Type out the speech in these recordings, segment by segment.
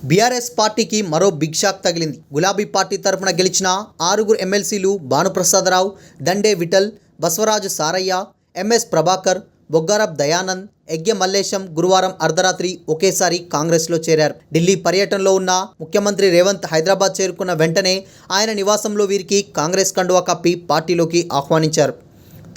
BRS పార్టీకి మరో big shock తగిలింది. గులాబీ పార్టీ తరఫున గెలిచిన 6 ఎమ్మెల్సీలు భానుప్రసాదరావు, దండే విఠల్, బసవరాజు సారయ్య, ఎంఎస్ ప్రభాకర్, బొగ్గారప్ దయానంద్, ఎగ్గె మల్లేశం గురువారం అర్ధరాత్రి ఒకేసారి కాంగ్రెస్లో చేరారు. ఢిల్లీ పర్యటనలో ఉన్న ముఖ్యమంత్రి రేవంత్ హైదరాబాద్ చేరుకున్న వెంటనే ఆయన నివాసంలో వీరికి కాంగ్రెస్ కండువా కప్పి పార్టీలోకి ఆహ్వానించారు.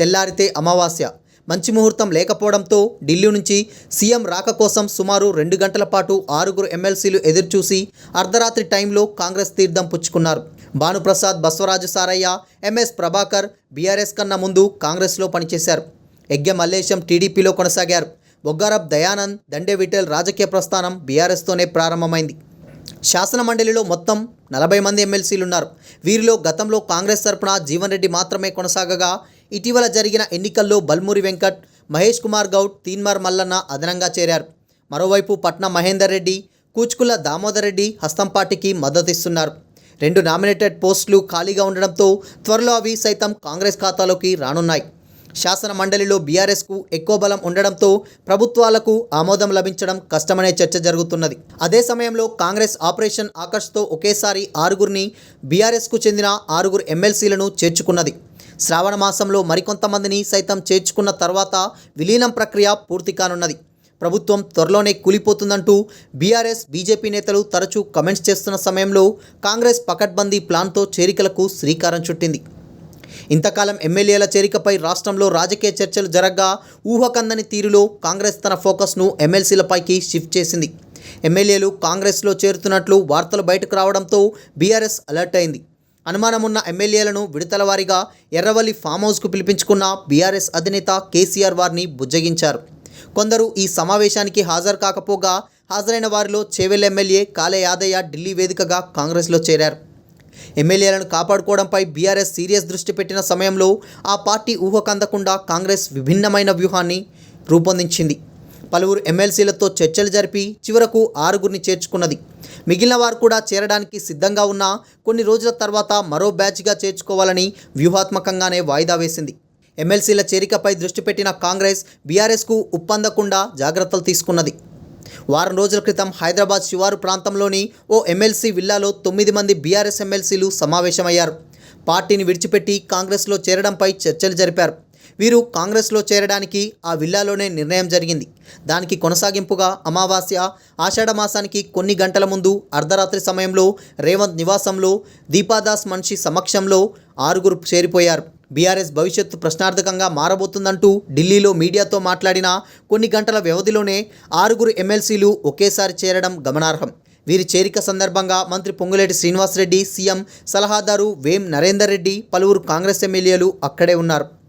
తెల్లారితే అమావాస్య. మంచి ముహూర్తం లేకపోవడంతో ఢిల్లీ నుంచి సీఎం రాక కోసం సుమారు 2 గంటల పాటు 6 ఎమ్మెల్సీలు ఎదురుచూసి అర్ధరాత్రి టైంలో కాంగ్రెస్ తీర్థం పుచ్చుకున్నారు. భానుప్రసాద్, బసవరాజు సారయ్య, ఎంఎస్ ప్రభాకర్ బీఆర్ఎస్ కన్నా ముందు కాంగ్రెస్లో పనిచేశారు. ఎగ్గె మల్లేశం టీడీపీలో కొనసాగారు. బొగ్గారప్ దయానంద్, దండే విఠల్ రాజకీయ ప్రస్థానం బీఆర్ఎస్తోనే ప్రారంభమైంది. శాసన మండలిలో మొత్తం 40 మంది ఎమ్మెల్సీలున్నారు. వీరిలో గతంలో కాంగ్రెస్ తరపున జీవన్ రెడ్డి మాత్రమే కొనసాగగా, ఇటీవల జరిగిన ఎన్నికల్లో బల్మూరి వెంకట్, మహేష్ కుమార్ గౌడ్, తీన్మార్ మల్లన్న అదనంగా చేరారు. మరోవైపు పట్నం మహేందర్ రెడ్డి, కూచుకుల దామోదర్ రెడ్డి హస్తం పార్టీకి మద్దతిస్తున్నారు. 2 నామినేటెడ్ పోస్టులు ఖాళీగా ఉండడంతో త్వరలో అవి సైతం కాంగ్రెస్ ఖాతాలోకి రానున్నాయి. శాసన మండలిలో బీఆర్ఎస్కు ఎక్కువ బలం ఉండడంతో ప్రభుత్వాలకు ఆమోదం లభించడం కష్టమనే చర్చ జరుగుతున్నది. అదే సమయంలో కాంగ్రెస్ ఆపరేషన్ ఆకర్ష్తో ఒకేసారి 6 బీఆర్ఎస్కు చెందిన 6 ఎమ్మెల్సీలను చేర్చుకున్నది. శ్రావణ మాసంలో మరికొంతమందిని సైతం చేర్చుకున్న తర్వాత విలీనం ప్రక్రియ పూర్తి కానున్నది. ప్రభుత్వం త్వరలోనే కూలిపోతుందంటూ బీఆర్ఎస్, బీజేపీ నేతలు తరచూ కమెంట్స్ చేస్తున్న సమయంలో కాంగ్రెస్ పకడ్బందీ ప్లాన్తో చేరికలకు శ్రీకారం చుట్టింది. ఇంతకాలం ఎమ్మెల్యేల చేరికపై రాష్ట్రంలో రాజకీయ చర్చలు జరగ్గా ఊహకందని తీరులో కాంగ్రెస్ తన ఫోకస్ను ఎమ్మెల్సీలపైకి షిఫ్ట్ చేసింది. ఎమ్మెల్యేలు కాంగ్రెస్లో చేరుతున్నట్లు వార్తలు బయటకు రావడంతో బీఆర్ఎస్ అలర్ట్ అయింది. అనుమానమున్న ఎమ్మెల్యేలను విడతల వారీగా ఎర్రవల్లి ఫామ్ హౌస్కు పిలిపించుకున్న బీఆర్ఎస్ అధినేత కేసీఆర్ వారిని బుజ్జగించారు. కొందరు ఈ సమావేశానికి హాజరు కాకపోగా హాజరైన వారిలో చేవెళ్ల ఎమ్మెల్యే కాళే యాదయ్య ఢిల్లీ వేదికగా కాంగ్రెస్లో చేరారు. ఎమ్మెల్యేలను కాపాడుకోవడంపై బీఆర్ఎస్ సీరియస్ దృష్టి పెట్టిన సమయంలో ఆ పార్టీ ఊహకందకుండా కాంగ్రెస్ విభిన్నమైన వ్యూహాన్ని రూపొందించింది. పలువురు ఎమ్మెల్సీలతో చర్చలు జరిపి చివరకు 6 చేర్చుకున్నది. మిగిలిన వారు కూడా చేరడానికి సిద్ధంగా ఉన్న కొన్ని రోజుల తర్వాత మరో బ్యాచ్గా చేర్చుకోవాలని వ్యూహాత్మకంగానే వాయిదా వేసింది. ఎమ్మెల్సీల చేరికపై దృష్టి పెట్టిన కాంగ్రెస్ బీఆర్ఎస్కు ఉప్పందకుండా జాగ్రత్తలు తీసుకున్నది. వారం రోజుల క్రితం హైదరాబాద్ శివారు ప్రాంతంలోని ఓ ఎమ్మెల్సీ విల్లాలో 9 మంది బీఆర్ఎస్ ఎమ్మెల్సీలు సమావేశమయ్యారు. పార్టీని విడిచిపెట్టి కాంగ్రెస్లో చేరడంపై చర్చలు జరిపారు. వీరు కాంగ్రెస్లో చేరడానికి ఆ విల్లాలోనే నిర్ణయం జరిగింది. దానికి కొనసాగింపుగా అమావాస్య, ఆషాఢ మాసానికి కొన్ని గంటల ముందు అర్ధరాత్రి సమయంలో రేవంత్ నివాసంలో దీపాదాస్ మనిషి సమక్షంలో 6 చేరిపోయారు. బీఆర్ఎస్ భవిష్యత్తు ప్రశ్నార్థకంగా మారబోతుందంటూ ఢిల్లీలో మీడియాతో మాట్లాడిన కొన్ని గంటల వ్యవధిలోనే 6 ఎమ్మెల్సీలు ఒకేసారి చేరడం గమనార్హం. వీరి చేరిక సందర్భంగా మంత్రి పొంగులేటి శ్రీనివాసరెడ్డి, సీఎం సలహాదారు వేం నరేందర్ రెడ్డి, పలువురు కాంగ్రెస్ ఎమ్మెల్యేలు అక్కడే ఉన్నారు.